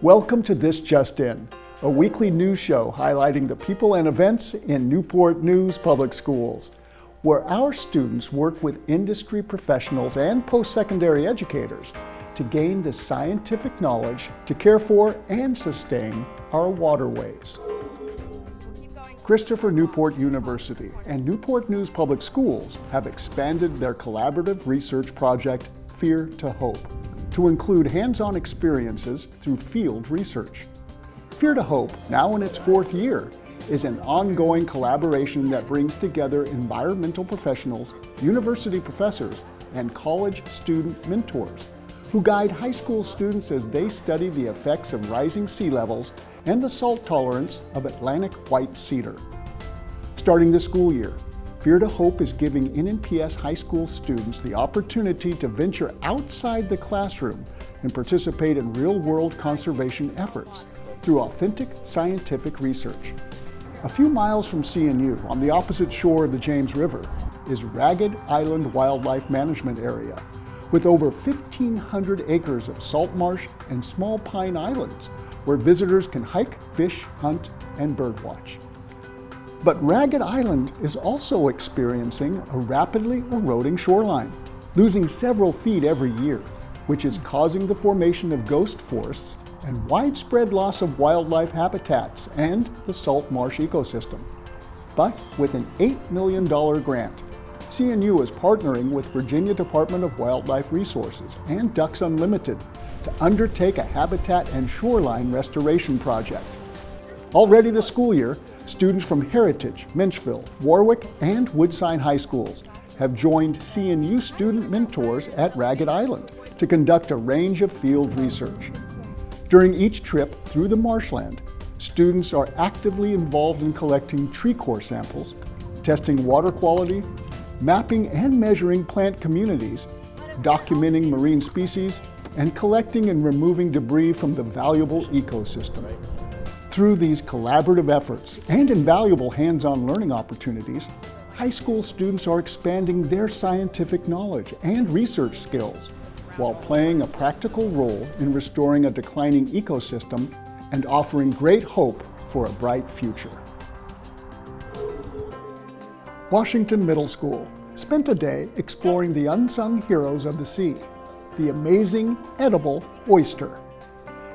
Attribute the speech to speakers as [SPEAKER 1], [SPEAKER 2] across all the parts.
[SPEAKER 1] Welcome to This Just In, a weekly news show highlighting the people and events in Newport News Public Schools, where our students work with industry professionals and post-secondary educators to gain the scientific knowledge to care for and sustain our waterways. Christopher Newport University and Newport News Public Schools have expanded their collaborative research project, Fear to Hope, to include hands-on experiences through field research. Fear to Hope, now in its fourth year, is an ongoing collaboration that brings together environmental professionals, university professors, and college student mentors who guide high school students as they study the effects of rising sea levels and the salt tolerance of Atlantic white cedar. Starting this school year, Fear to Hope is giving NNPS high school students the opportunity to venture outside the classroom and participate in real-world conservation efforts through authentic scientific research. A few miles from CNU, on the opposite shore of the James River, is Ragged Island Wildlife Management Area, with over 1,500 acres of salt marsh and small pine islands where visitors can hike, fish, hunt, and birdwatch. But Ragged Island is also experiencing a rapidly eroding shoreline, losing several feet every year, which is causing the formation of ghost forests and widespread loss of wildlife habitats and the salt marsh ecosystem. But with an $8 million grant, CNU is partnering with Virginia Department of Wildlife Resources and Ducks Unlimited to undertake a habitat and shoreline restoration project. Already this school year, students from Heritage, Menchville, Warwick, and Woodside High Schools have joined CNU student mentors at Ragged Island to conduct a range of field research. During each trip through the marshland, students are actively involved in collecting tree core samples, testing water quality, mapping and measuring plant communities, documenting marine species, and collecting and removing debris from the valuable ecosystem. Through these collaborative efforts and invaluable hands-on learning opportunities, high school students are expanding their scientific knowledge and research skills while playing a practical role in restoring a declining ecosystem and offering great hope for a bright future. Washington Middle School spent a day exploring the unsung heroes of the sea, the amazing edible oyster.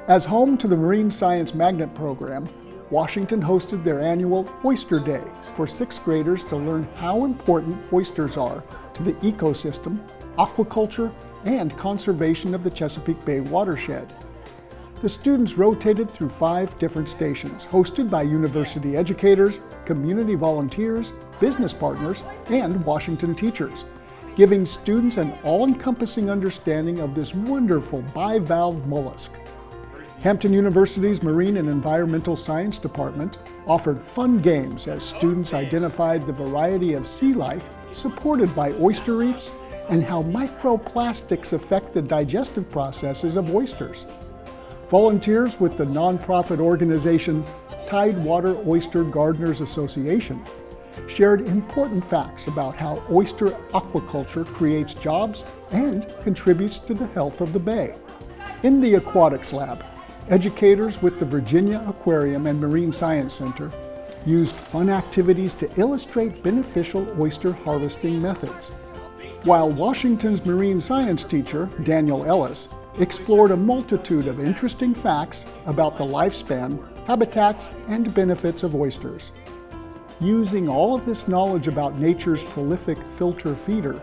[SPEAKER 1] As home to the Marine Science Magnet Program, Washington hosted their annual Oyster Day for sixth graders to learn how important oysters are to the ecosystem, aquaculture, and conservation of the Chesapeake Bay watershed. The students rotated through 5 different stations, hosted by university educators, community volunteers, business partners, and Washington teachers, giving students an all-encompassing understanding of this wonderful bivalve mollusk. Hampton University's Marine and Environmental Science Department offered fun games as students identified the variety of sea life supported by oyster reefs and how microplastics affect the digestive processes of oysters. Volunteers with the nonprofit organization Tidewater Oyster Gardeners Association shared important facts about how oyster aquaculture creates jobs and contributes to the health of the bay. In the Aquatics Lab, educators with the Virginia Aquarium and Marine Science Center used fun activities to illustrate beneficial oyster harvesting methods, while Washington's marine science teacher, Daniel Ellis, explored a multitude of interesting facts about the lifespan, habitats, and benefits of oysters. Using all of this knowledge about nature's prolific filter feeder,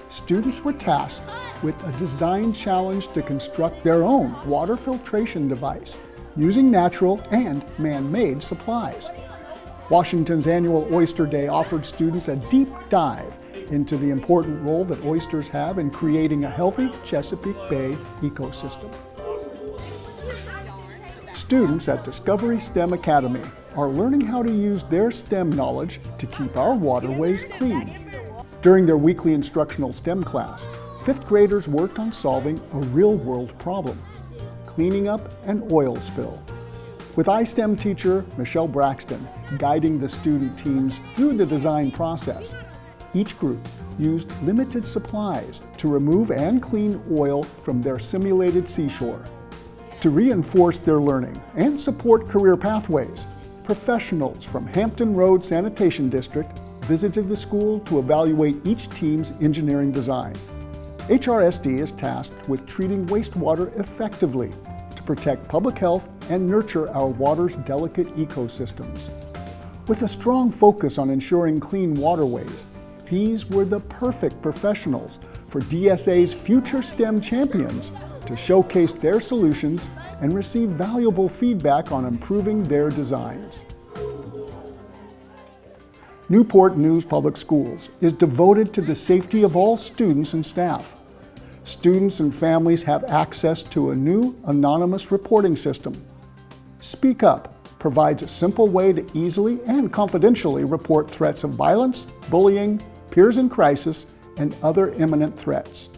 [SPEAKER 1] students were tasked with a design challenge to construct their own water filtration device using natural and man-made supplies. Washington's annual Oyster Day offered students a deep dive into the important role that oysters have in creating a healthy Chesapeake Bay ecosystem. Students at Discovery STEM Academy are learning how to use their STEM knowledge to keep our waterways clean. During their weekly instructional STEM class, 5th graders worked on solving a real-world problem, cleaning up an oil spill. With iSTEM teacher Michelle Braxton guiding the student teams through the design process, each group used limited supplies to remove and clean oil from their simulated seashore. To reinforce their learning and support career pathways, professionals from Hampton Road Sanitation District visited the school to evaluate each team's engineering design. HRSD is tasked with treating wastewater effectively to protect public health and nurture our water's delicate ecosystems. With a strong focus on ensuring clean waterways, these were the perfect professionals for DSA's future STEM champions to showcase their solutions and receive valuable feedback on improving their designs. Newport News Public Schools is devoted to the safety of all students and staff. Students and families have access to a new anonymous reporting system. Speak Up provides a simple way to easily and confidentially report threats of violence, bullying, peers in crisis, and other imminent threats.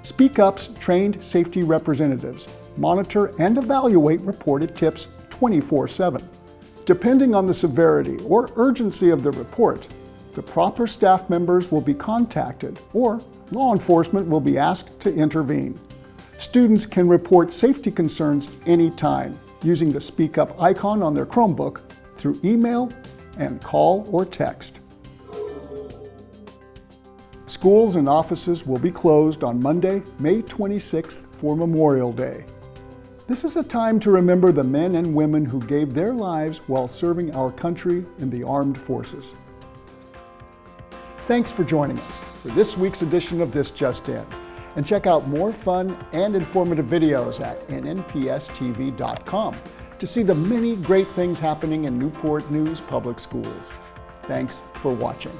[SPEAKER 1] Speak Up's trained safety representatives monitor and evaluate reported tips 24/7. Depending on the severity or urgency of the report, the proper staff members will be contacted or law enforcement will be asked to intervene. Students can report safety concerns anytime using the Speak Up icon on their Chromebook through email and call or text. Schools and offices will be closed on Monday, May 26th for Memorial Day. This is a time to remember the men and women who gave their lives while serving our country in the armed forces. Thanks for joining us for this week's edition of This Just In. And check out more fun and informative videos at nnpstv.com to see the many great things happening in Newport News Public Schools. Thanks for watching.